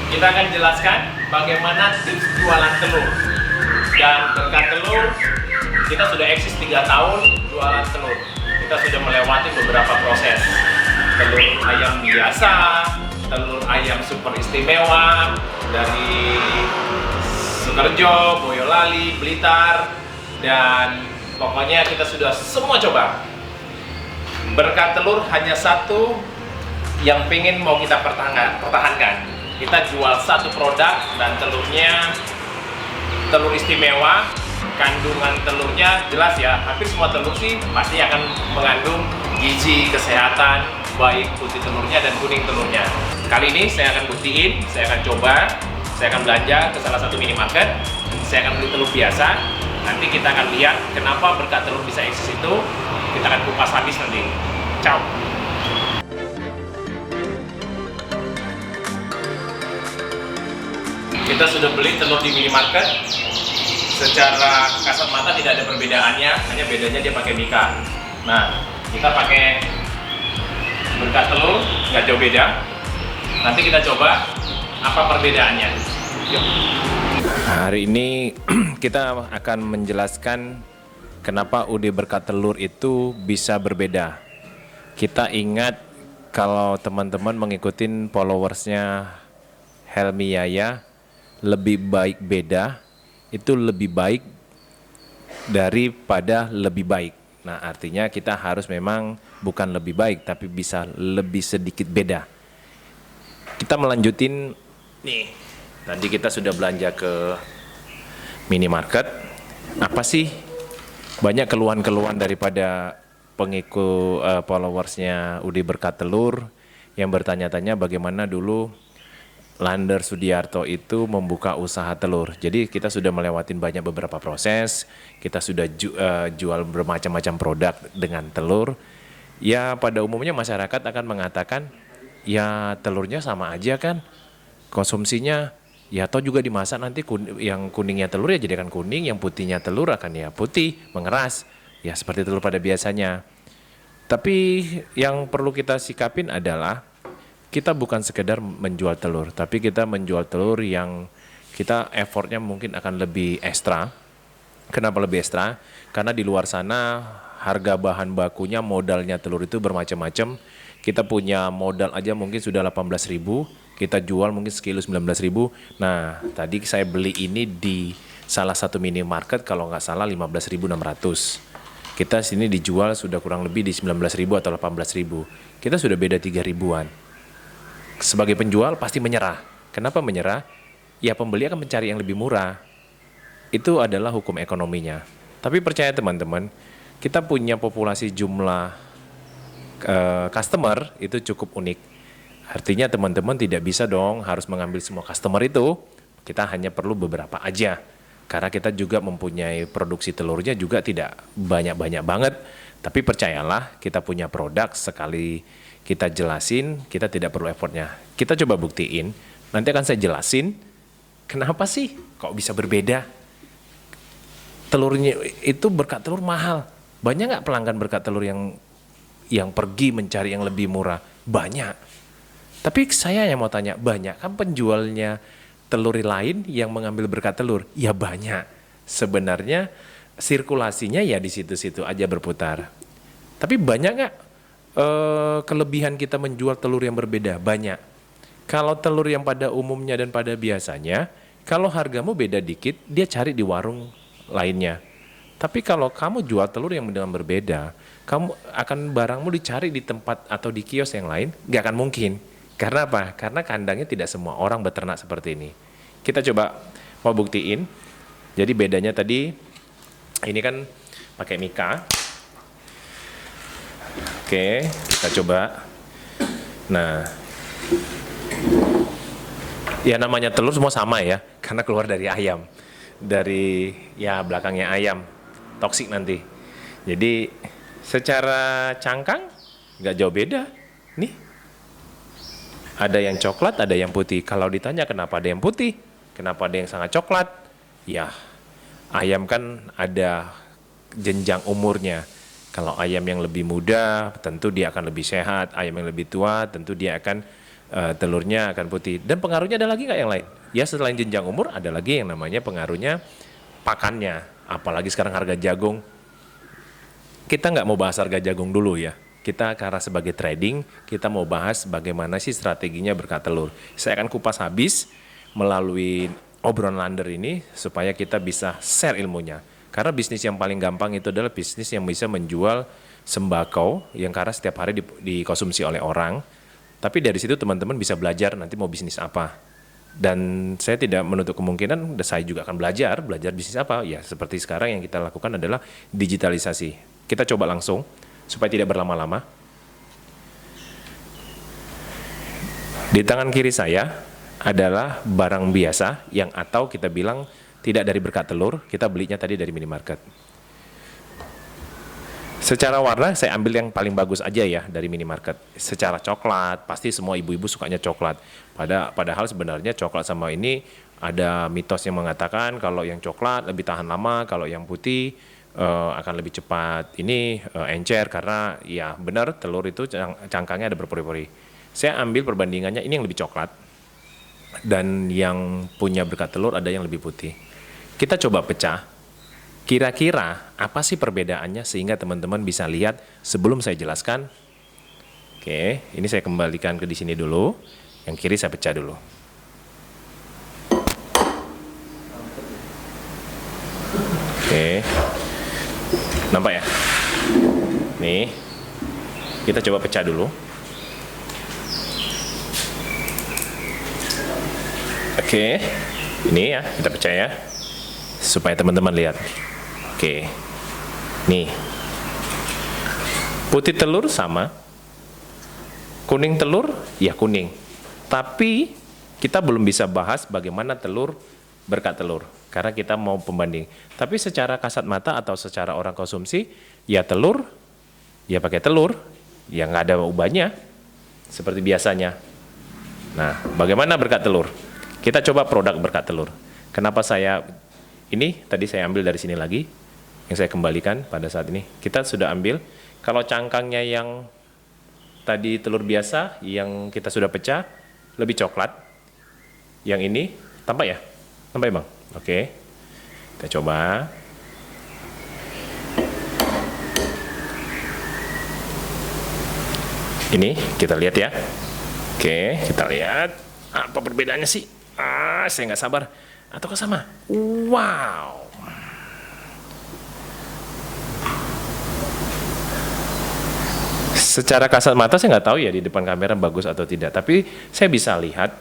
kita akan jelaskan bagaimana tips jualan telur. Dan berkat telur, kita sudah eksis 3 tahun jualan telur. Kita sudah melewati beberapa proses. Telur ayam biasa, telur ayam super istimewa, dari Sukerjo, Boyolali, Blitar, dan pokoknya kita sudah semua coba. Berkat telur hanya satu yang pengen mau kita pertahankan. Kita jual satu produk dan telurnya telur istimewa. Kandungan telurnya jelas ya, hampir semua telur sih pasti akan mengandung gizi kesehatan, baik putih telurnya dan kuning telurnya. Kali ini saya akan buktiin, saya akan coba, saya akan belanja ke salah satu minimarket, saya akan beli telur biasa. Nanti kita akan lihat kenapa berkat telur bisa eksis itu, kita akan kupas habis nanti. Ciao. Kita sudah beli telur di minimarket. Secara kasat mata tidak ada perbedaannya, hanya bedanya dia pakai mika. Nah, kita pakai berkat telur, nggak jauh beda. Nanti kita coba apa perbedaannya. Yuk. Hari ini kita akan menjelaskan kenapa UD berkat telur itu bisa berbeda. Kita ingat kalau teman-teman mengikuti followersnya Helmi Yaya, lebih baik beda itu lebih baik daripada lebih baik. Nah, artinya kita harus memang bukan lebih baik, tapi bisa lebih sedikit beda. Kita melanjutin nih. Tadi kita sudah belanja ke minimarket. Apa sih banyak keluhan-keluhan daripada pengikut followersnya Udi Berkat Telur yang bertanya-tanya bagaimana dulu Lander Sudiarto itu membuka usaha telur. Jadi kita sudah melewatin banyak beberapa proses, kita sudah jual bermacam-macam produk dengan telur. Ya pada umumnya masyarakat akan mengatakan, ya telurnya sama aja kan, konsumsinya ya toh juga dimasak nanti yang kuningnya telur ya jadikan kuning, yang putihnya telur akan ya putih, mengeras. Ya seperti telur pada biasanya. Tapi yang perlu kita sikapin adalah kita bukan sekedar menjual telur, tapi kita menjual telur yang kita effortnya mungkin akan lebih ekstra. Kenapa lebih ekstra? Karena di luar sana harga bahan bakunya, modalnya telur itu bermacam-macam. Kita punya modal aja mungkin sudah 18.000, kita jual mungkin sekilo 19.000. Nah, tadi saya beli ini di salah satu minimarket kalau nggak salah 15.600. Kita sini dijual sudah kurang lebih di 19.000 atau 18.000. Kita sudah beda 3.000-an. Sebagai penjual pasti menyerah. Kenapa menyerah? Ya pembeli akan mencari yang lebih murah. Itu adalah hukum ekonominya. Tapi percaya teman-teman, kita punya populasi jumlah customer itu cukup unik. Artinya teman-teman tidak bisa dong harus mengambil semua customer itu. Kita hanya perlu beberapa aja. Karena kita juga mempunyai produksi telurnya juga tidak banyak-banyak banget. Tapi percayalah, kita punya produk sekali kita jelasin, kita tidak perlu effortnya. Kita coba buktiin, nanti akan saya jelasin kenapa sih kok bisa berbeda. Telurnya itu berkat telur mahal. Banyak nggak pelanggan berkat telur yang pergi mencari yang lebih murah? Banyak. Tapi saya yang mau tanya, banyak kan penjualnya telur lain yang mengambil berkat telur? Ya banyak. Sebenarnya sirkulasinya ya di situ-situ aja berputar. Tapi banyak nggak kelebihan kita menjual telur yang berbeda? Banyak. Kalau telur yang pada umumnya dan pada biasanya, kalau hargamu beda dikit, dia cari di warung lainnya. Tapi kalau kamu jual telur yang dengan berbeda, kamu akan barangmu dicari di tempat atau di kios yang lain, nggak akan mungkin. Karena apa? Karena kandangnya tidak semua orang beternak seperti ini. Kita coba mau buktiin. Jadi bedanya tadi, ini kan pakai mika. Oke, kita coba. Nah, ya namanya telur semua sama ya, karena keluar dari ayam. Dari ya belakangnya ayam, toksik nanti. Jadi secara cangkang nggak jauh beda. Nih, ada yang coklat, ada yang putih. Kalau ditanya kenapa ada yang putih, kenapa ada yang sangat coklat? Ya, ayam kan ada jenjang umurnya. Kalau ayam yang lebih muda, tentu dia akan lebih sehat. Ayam yang lebih tua, tentu dia akan telurnya akan putih. Dan pengaruhnya ada lagi nggak yang lain? Ya selain jenjang umur ada lagi yang namanya pengaruhnya pakannya. Apalagi sekarang harga jagung. Kita nggak mau bahas harga jagung dulu ya. Kita karena sebagai trading, kita mau bahas bagaimana sih strateginya berkat telur. Saya akan kupas habis melalui obrolan Lander ini supaya kita bisa share ilmunya. Karena bisnis yang paling gampang itu adalah bisnis yang bisa menjual sembako yang karena setiap hari dikonsumsi oleh orang. Tapi dari situ teman-teman bisa belajar nanti mau bisnis apa. Dan saya tidak menutup kemungkinan saya juga akan belajar bisnis apa. Ya seperti sekarang yang kita lakukan adalah digitalisasi. Kita coba langsung supaya tidak berlama-lama. Di tangan kiri saya adalah barang biasa yang atau kita bilang tidak dari berkat telur, kita belinya tadi dari minimarket. Secara warna saya ambil yang paling bagus aja ya dari minimarket. Secara coklat, pasti semua ibu-ibu sukanya coklat. Padahal sebenarnya coklat sama ini ada mitos yang mengatakan kalau yang coklat lebih tahan lama, kalau yang putih akan lebih cepat ini encer karena ya benar telur itu cangkangnya ada berpori-pori. Saya ambil perbandingannya ini yang lebih coklat dan yang punya berkat telur ada yang lebih putih. Kita coba pecah. Kira-kira apa sih perbedaannya sehingga teman-teman bisa lihat sebelum saya jelaskan. Oke, ini saya kembalikan ke di sini dulu. Yang kiri saya pecah dulu. Oke. Nampak ya? Nih. Kita coba pecah dulu. Oke. Ini ya, kita pecah ya. Supaya teman-teman lihat. Oke. Nih. Putih telur sama. Kuning telur, ya kuning. Tapi kita belum bisa bahas bagaimana telur berkat telur. Karena kita mau pembanding. Tapi secara kasat mata atau secara orang konsumsi, ya telur, ya pakai telur, ya nggak ada ubahnya. Seperti biasanya. Nah, bagaimana berkat telur? Kita coba produk berkat telur. Kenapa saya ini tadi saya ambil dari sini lagi, yang saya kembalikan pada saat ini. Kita sudah ambil, kalau cangkangnya yang tadi telur biasa, yang kita sudah pecah, lebih coklat. Yang ini, tampak ya? Tampak ya Bang? Oke, kita coba. Ini, kita lihat ya. Oke, kita lihat. Apa perbedaannya sih? Saya nggak sabar. Ataukah sama? Wow. Secara kasat mata saya nggak tahu ya di depan kamera bagus atau tidak. Tapi saya bisa lihat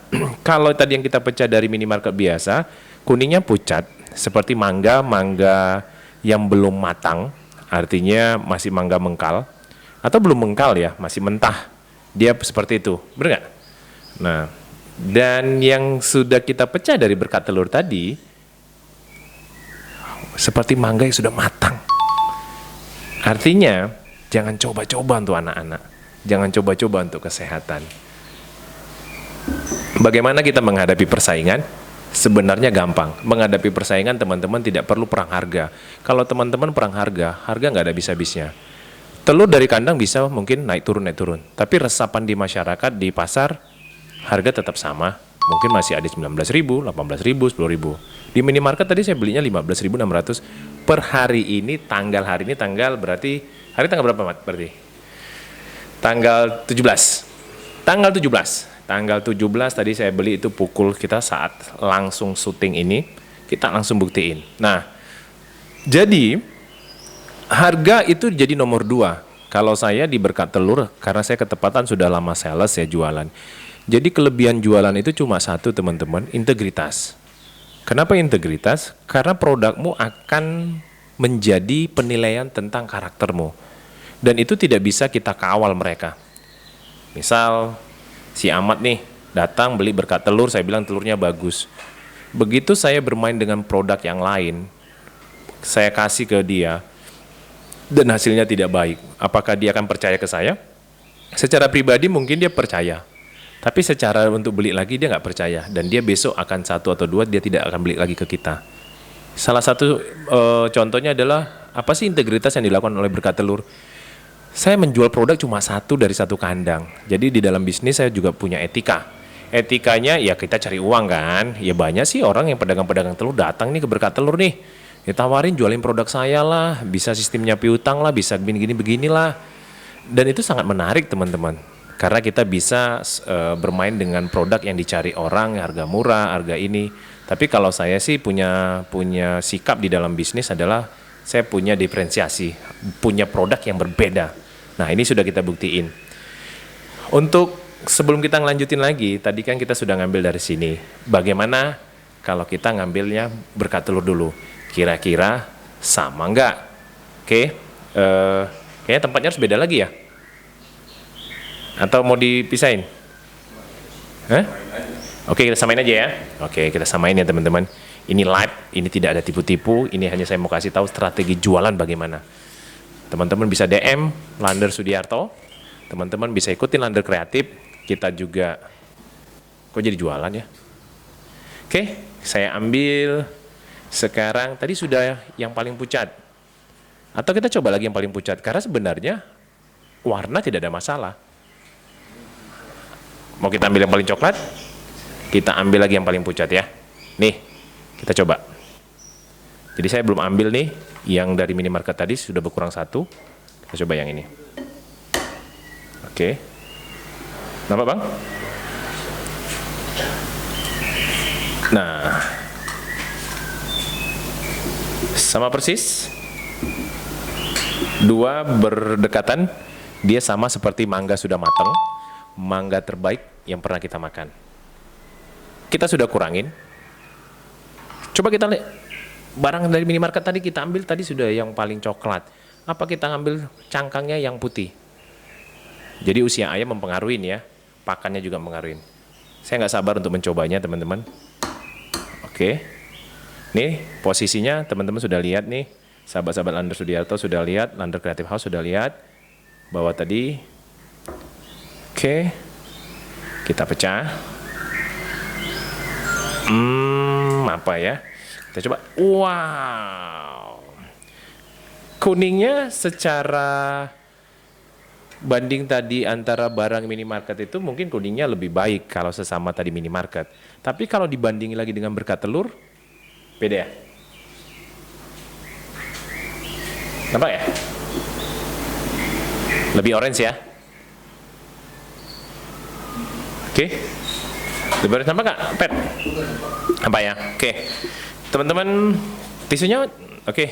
kalau tadi yang kita pecah dari minimarket biasa, kuningnya pucat seperti mangga yang belum matang, artinya masih mangga mengkal atau belum mengkal ya, masih mentah. Dia seperti itu, benar nggak? Nah. Dan yang sudah kita pecah dari berkat telur tadi, seperti mangga yang sudah matang. Artinya, jangan coba-coba untuk anak-anak. Jangan coba-coba untuk kesehatan. Bagaimana kita menghadapi persaingan? Sebenarnya gampang. Menghadapi persaingan, teman-teman tidak perlu perang harga. Kalau teman-teman perang harga nggak ada habis-habisnya. Telur dari kandang bisa mungkin naik turun. Tapi resapan di masyarakat, di pasar, harga tetap sama, mungkin masih ada 19.000, 18.000, 10.000. Di minimarket tadi saya belinya 15.600 per hari ini, tanggal berarti, hari tanggal berapa Mat? Berarti? Tanggal 17. Tanggal 17 tadi saya beli itu pukul kita saat langsung syuting ini, kita langsung buktiin. Nah, jadi harga itu jadi nomor 2. Kalau saya di berkat telur, karena saya ketepatan sudah lama sales ya jualan. Jadi kelebihan jualan itu cuma satu teman-teman, integritas. Kenapa integritas? Karena produkmu akan menjadi penilaian tentang karaktermu. Dan itu tidak bisa kita kawal mereka. Misal, si Ahmad nih datang beli berkat telur, saya bilang telurnya bagus. Begitu saya bermain dengan produk yang lain, saya kasih ke dia, dan hasilnya tidak baik. Apakah dia akan percaya ke saya? Secara pribadi mungkin dia percaya. Tapi secara untuk beli lagi dia nggak percaya. Dan dia besok akan 1 atau 2 dia tidak akan beli lagi ke kita. Salah satu contohnya adalah apa sih integritas yang dilakukan oleh berkat telur? Saya menjual produk cuma satu dari satu kandang. Jadi di dalam bisnis saya juga punya etika. Etikanya ya kita cari uang kan. Ya banyak sih orang yang pedagang-pedagang telur datang nih ke Berkat Telur nih. Ditawarin jualin produk saya lah, bisa sistemnya piutang lah, bisa begini-gini beginilah. Dan itu sangat menarik teman-teman. Karena kita bisa bermain dengan produk yang dicari orang, harga murah, harga ini. Tapi kalau saya sih punya sikap di dalam bisnis adalah saya punya diferensiasi, punya produk yang berbeda. Nah ini sudah kita buktiin. Untuk sebelum kita ngelanjutin lagi, tadi kan kita sudah ngambil dari sini. Bagaimana kalau kita ngambilnya Berkat Telur dulu? Kira-kira sama nggak? Oke, kayaknya tempatnya harus beda lagi ya? Atau mau dipisahin? Hah? Oke, kita samain aja ya. Oke, kita samain ya teman-teman. Ini live, ini tidak ada tipu-tipu. Ini hanya saya mau kasih tahu strategi jualan bagaimana. Teman-teman bisa DM Lander Sudiarto. Teman-teman bisa ikutin Lander Kreatif. Kita juga, kok jadi jualan ya? Oke, saya ambil sekarang. Tadi sudah yang paling pucat. Atau kita coba lagi yang paling pucat. Karena sebenarnya warna tidak ada masalah. Mau kita ambil yang paling coklat? Kita ambil lagi yang paling pucat ya. Nih, kita coba. Jadi saya belum ambil nih, yang dari minimarket tadi sudah berkurang satu. Kita coba yang ini. Oke. Nampak bang? Nah. Sama persis. Dua berdekatan. Dia sama seperti mangga sudah matang. Mangga terbaik yang pernah kita makan. Kita sudah kurangin. Coba kita lihat barang dari minimarket tadi kita ambil tadi sudah yang paling coklat. Apa kita ngambil cangkangnya yang putih? Jadi usia ayam mempengaruhi ya, pakannya juga mempengaruhi. Saya nggak sabar untuk mencobanya teman-teman. Oke, nih posisinya teman-teman sudah lihat nih, sahabat-sahabat Lander Sudiarto sudah lihat, Lander Creative House sudah lihat bahwa tadi. Oke, kita pecah. Apa ya? Kita coba. Wow. Kuningnya secara banding tadi antara barang minimarket itu mungkin kuningnya lebih baik kalau sesama tadi minimarket. Tapi kalau dibanding lagi dengan Berkat Telur, beda ya? Nampak ya? Lebih orange ya? Oke. Lebih orange nampak nggak, Pet? Nampak ya? Oke. Teman-teman, tisunya oke.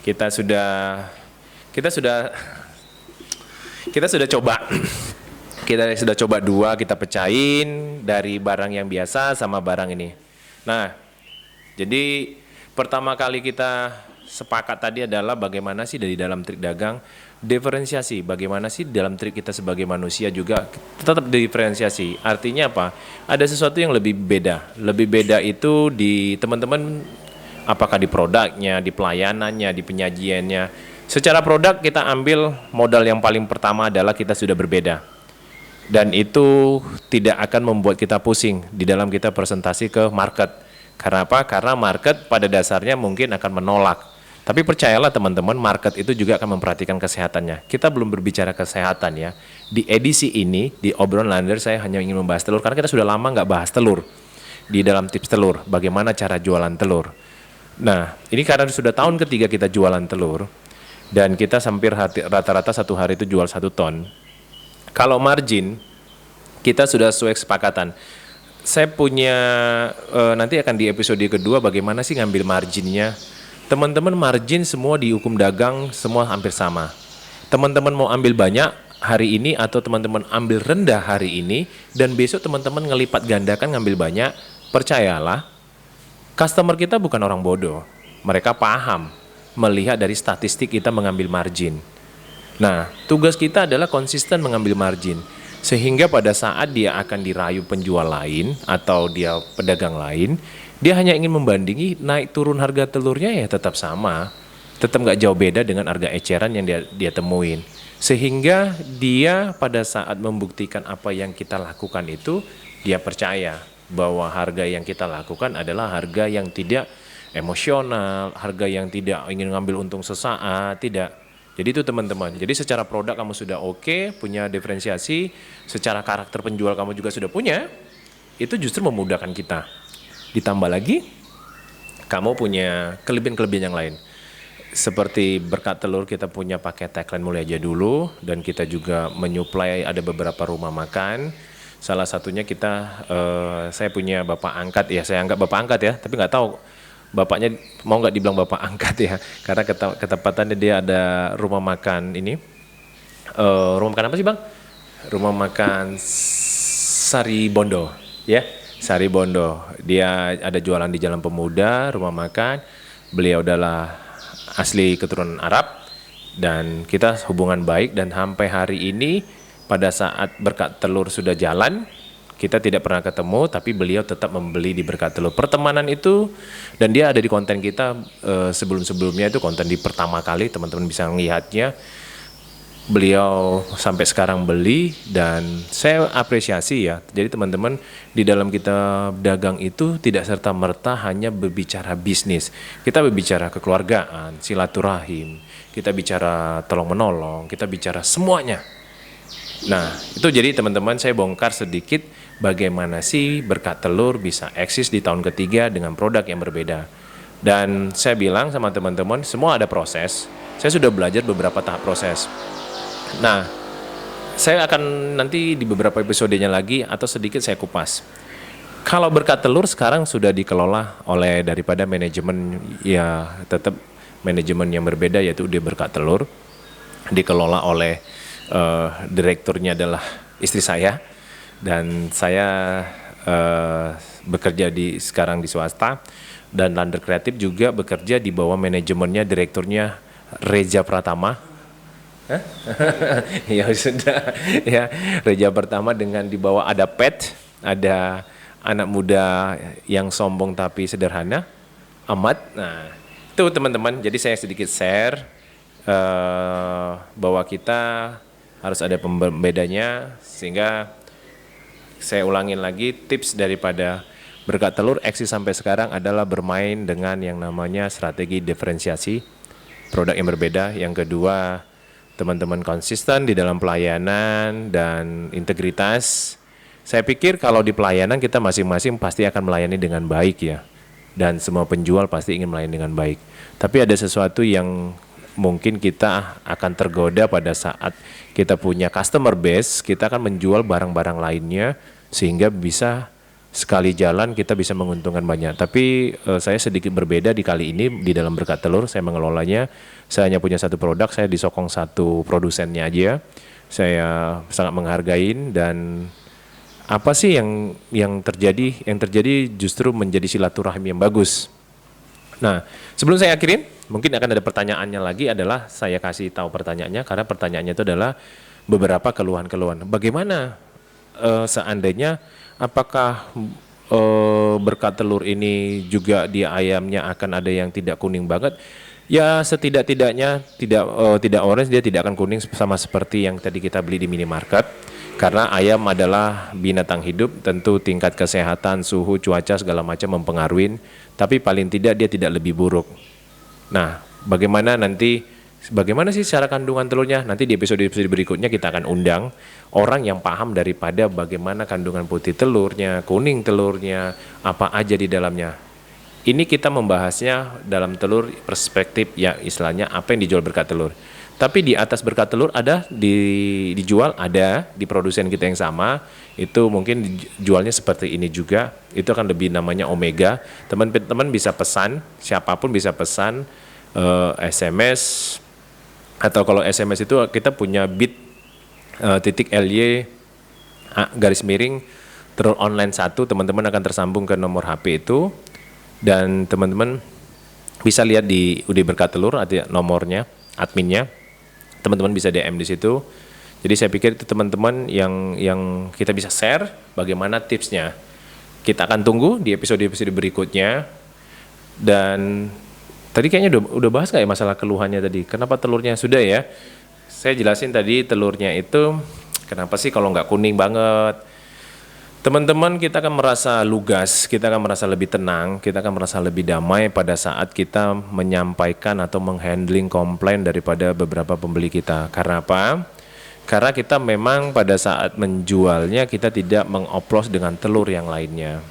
Kita sudah coba. Kita sudah coba dua, kita pecahin dari barang yang biasa sama barang ini. Nah, jadi pertama kali kita sepakat tadi adalah bagaimana sih dari dalam trik dagang diferensiasi, bagaimana sih dalam trik kita sebagai manusia juga tetap diferensiasi. Artinya apa? Ada sesuatu yang lebih beda. Lebih beda itu di teman-teman, apakah di produknya, di pelayanannya, di penyajiannya. Secara produk kita ambil modal yang paling pertama adalah kita sudah berbeda. Dan itu tidak akan membuat kita pusing di dalam kita presentasi ke market. Karena apa? Karena market pada dasarnya mungkin akan menolak. Tapi percayalah teman-teman, market itu juga akan memperhatikan kesehatannya. Kita belum berbicara kesehatan ya. Di edisi ini, di obrolan Lander, saya hanya ingin membahas telur. Karena kita sudah lama nggak bahas telur. Di dalam tips telur, bagaimana cara jualan telur. Nah, ini karena sudah tahun ketiga kita jualan telur. Dan kita hampir rata-rata satu hari itu jual 1 ton. Kalau margin, kita sudah sesuai kesepakatan. Saya punya, nanti akan di episode kedua bagaimana sih ngambil marginnya. Teman-teman margin semua di hukum dagang semua hampir sama. Teman-teman mau ambil banyak hari ini atau teman-teman ambil rendah hari ini dan besok teman-teman ngelipat gandakan ngambil banyak, percayalah customer kita bukan orang bodoh. Mereka paham melihat dari statistik kita mengambil margin. Nah, tugas kita adalah konsisten mengambil margin. Sehingga pada saat dia akan dirayu penjual lain atau dia pedagang lain, dia hanya ingin membandingi naik turun harga telurnya ya tetap sama. Tetap nggak jauh beda dengan harga eceran yang dia temuin. Sehingga dia pada saat membuktikan apa yang kita lakukan itu, dia percaya bahwa harga yang kita lakukan adalah harga yang tidak emosional, harga yang tidak ingin ngambil untung sesaat, tidak. Jadi itu teman-teman. Jadi secara produk kamu sudah oke, punya diferensiasi, secara karakter penjual kamu juga sudah punya, itu justru memudahkan kita. Ditambah lagi, kamu punya kelebihan-kelebihan yang lain. Seperti berkat telur kita punya pakai tagline mulai aja dulu, dan kita juga menyuplai ada beberapa rumah makan. Salah satunya saya punya bapak angkat ya, saya anggap bapak angkat ya, tapi nggak tahu bapaknya mau nggak dibilang bapak angkat ya, karena ketepatannya dia ada rumah makan ini, rumah makan apa sih bang? Rumah makan Sari Bondo, ya, Sari Bondo. Dia ada jualan di Jalan Pemuda, rumah makan. Beliau adalah asli keturunan Arab dan kita hubungan baik, dan sampai hari ini pada saat berkat telur sudah jalan, kita tidak pernah ketemu, tapi beliau tetap membeli di berkat telur. Pertemanan itu, dan dia ada di konten kita sebelum-sebelumnya, itu konten di pertama kali, teman-teman bisa melihatnya. Beliau sampai sekarang beli, dan saya apresiasi ya. Jadi teman-teman, di dalam kita dagang itu tidak serta-merta hanya berbicara bisnis. Kita berbicara kekeluargaan, silaturahim, kita bicara tolong-menolong, kita bicara semuanya. Nah, itu jadi teman-teman, saya bongkar sedikit bagaimana sih berkat telur bisa eksis di tahun ketiga dengan produk yang berbeda. Dan saya bilang sama teman-teman, semua ada proses. Saya sudah belajar beberapa tahap proses. Nah, saya akan nanti di beberapa episodenya lagi atau sedikit saya kupas. Kalau berkat telur sekarang sudah dikelola oleh daripada manajemen, ya tetap manajemen yang berbeda, yaitu di berkat telur. Dikelola oleh direkturnya adalah istri saya, dan saya bekerja sekarang di swasta, dan Lander Kreatif juga bekerja di bawah manajemennya direkturnya Reza Pratama. Ya sudah ya, Reza Pratama, dengan di bawah ada Pet, ada anak muda yang sombong tapi sederhana, Ahmad. Nah, itu teman-teman, jadi saya sedikit share bahwa kita harus ada pembedanya, sehingga saya ulangin lagi, tips daripada berkat telur eksis sampai sekarang adalah bermain dengan yang namanya strategi diferensiasi produk yang berbeda. Yang kedua, teman-teman konsisten di dalam pelayanan dan integritas. Saya pikir kalau di pelayanan kita masing-masing pasti akan melayani dengan baik ya, dan semua penjual pasti ingin melayani dengan baik. Tapi ada sesuatu yang mungkin kita akan tergoda pada saat kita punya customer base, kita akan menjual barang-barang lainnya, sehingga bisa sekali jalan kita bisa menguntungkan banyak. Tapi saya sedikit berbeda di kali ini di dalam berkat telur, saya mengelolanya. Saya hanya punya satu produk, saya disokong satu produsennya aja. Saya sangat menghargai, dan apa sih yang terjadi? Yang terjadi justru menjadi silaturahmi yang bagus. Nah, sebelum saya akhirin, mungkin akan ada pertanyaannya lagi, adalah saya kasih tahu pertanyaannya, karena pertanyaannya itu adalah beberapa keluhan-keluhan. Bagaimana seandainya, apakah berkat telur ini juga di ayamnya akan ada yang tidak kuning banget? Ya, setidak-tidaknya tidak orange, dia tidak akan kuning sama seperti yang tadi kita beli di minimarket. Karena ayam adalah binatang hidup, tentu tingkat kesehatan, suhu, cuaca segala macam mempengaruhi, tapi paling tidak dia tidak lebih buruk. Nah, bagaimana sih secara kandungan telurnya? Nanti di episode berikutnya kita akan undang orang yang paham daripada bagaimana kandungan putih telurnya, kuning telurnya, apa aja di dalamnya. Ini kita membahasnya dalam telur perspektif ya, istilahnya apa yang dijual berkat telur. Tapi di atas berkat telur ada dijual, ada di produsen kita yang sama, itu mungkin jualnya seperti ini juga. Itu akan lebih namanya Omega. Teman-teman bisa pesan, siapapun bisa pesan SMS, atau kalau SMS itu kita punya bit.ly garis miring telur online 1, teman-teman akan tersambung ke nomor HP itu, dan teman-teman bisa lihat di UD Berkat Telur ada nomornya, adminnya. Teman-teman bisa DM di situ. Jadi saya pikir itu teman-teman yang kita bisa share bagaimana tipsnya. Kita akan tunggu di episode-episode berikutnya. Dan tadi kayaknya udah bahas nggak ya masalah keluhannya tadi? Kenapa telurnya sudah ya? Saya jelasin tadi telurnya itu kenapa sih kalau nggak kuning banget? Teman-teman, kita akan merasa lugas, kita akan merasa lebih tenang, kita akan merasa lebih damai pada saat kita menyampaikan atau menghandling komplain daripada beberapa pembeli kita. Karena apa? Karena kita memang pada saat menjualnya kita tidak mengoplos dengan telur yang lainnya.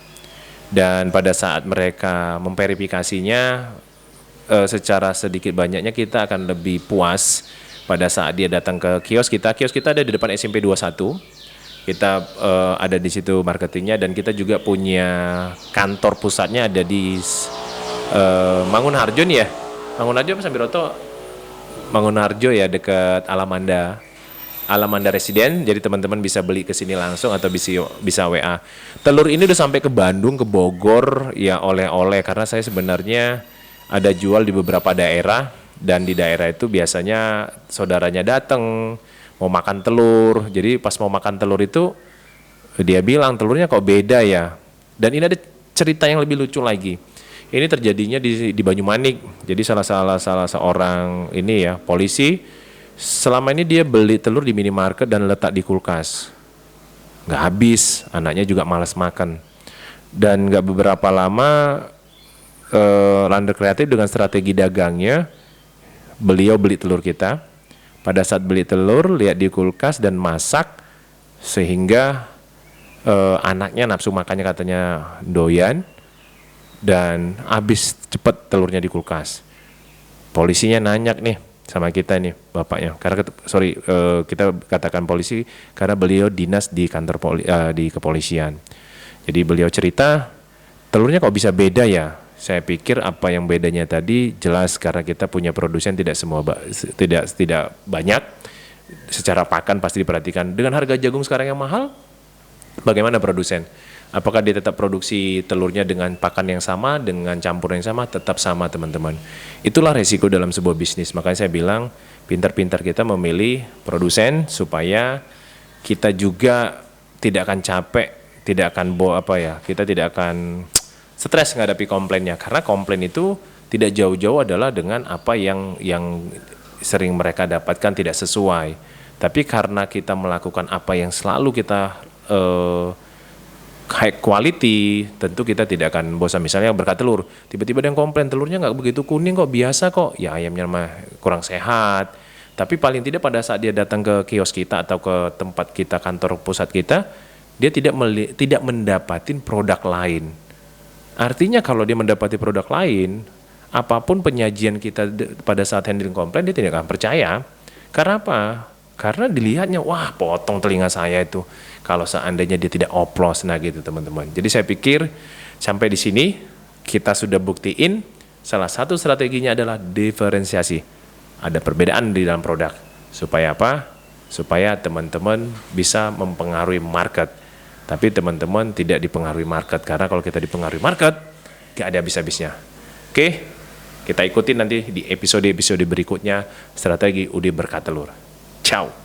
Dan pada saat mereka memverifikasinya secara sedikit banyaknya kita akan lebih puas pada saat dia datang ke kios kita. Kios kita ada di depan SMP 21. Kita ada di situ marketingnya, dan kita juga punya kantor pusatnya ada di Mangunharjo nih ya. Mangunharjo apa Sambiroto? Mangunharjo ya, dekat Alamanda Residen. Jadi teman-teman bisa beli ke sini langsung atau bisa WA. Telur ini udah sampai ke Bandung, ke Bogor ya, oleh-oleh, karena saya sebenarnya ada jual di beberapa daerah, dan di daerah itu biasanya saudaranya datang mau makan telur. Jadi pas mau makan telur itu dia bilang telurnya kok beda ya. Dan ini ada cerita yang lebih lucu lagi. Ini terjadinya di Banyumanik. Jadi salah seorang ini ya, polisi, selama ini dia beli telur di minimarket dan letak di kulkas. Nggak habis, anaknya juga malas makan. Dan nggak beberapa lama Lander Kreatif dengan strategi dagangnya, beliau beli telur kita. Pada saat beli telur, lihat di kulkas dan masak, sehingga anaknya nafsu makannya, katanya doyan, dan habis cepet telurnya di kulkas. Polisinya nanya nih sama kita nih, bapaknya, karena kita katakan polisi karena beliau dinas di kantor di kepolisian. Jadi beliau cerita, telurnya kok bisa beda ya? Saya pikir apa yang bedanya tadi jelas karena kita punya produsen tidak banyak. Secara pakan pasti diperhatikan. Dengan harga jagung sekarang yang mahal, bagaimana produsen? Apakah dia tetap produksi telurnya dengan pakan yang sama, dengan campur yang sama? Tetap sama, teman-teman. Itulah resiko dalam sebuah bisnis. Makanya saya bilang pintar-pintar kita memilih produsen supaya kita juga tidak akan capek, tidak akan kita tidak akan stres menghadapi komplainnya, karena komplain itu tidak jauh-jauh adalah dengan apa yang sering mereka dapatkan tidak sesuai. Tapi karena kita melakukan apa yang selalu kita high quality, tentu kita tidak akan bosan. Misalnya berkat telur, tiba-tiba ada yang komplain telurnya nggak begitu kuning kok, biasa kok, ya ayamnya mah kurang sehat. Tapi paling tidak pada saat dia datang ke kios kita atau ke tempat kita, kantor pusat kita, dia tidak mendapatin produk lain. Artinya kalau dia mendapati produk lain, apapun penyajian kita pada saat handling komplain, dia tidak akan percaya. Karena apa? Karena dilihatnya, wah potong telinga saya itu. Kalau seandainya dia tidak oplos, nah gitu teman-teman. Jadi saya pikir sampai di sini kita sudah buktiin salah satu strateginya adalah diferensiasi. Ada perbedaan di dalam produk. Supaya apa? Supaya teman-teman bisa mempengaruhi market. Tapi teman-teman tidak dipengaruhi market, karena kalau kita dipengaruhi market, gak ada habis-habisnya. Oke, kita ikutin nanti di episode-episode berikutnya strategi UD Berkat Telur. Ciao.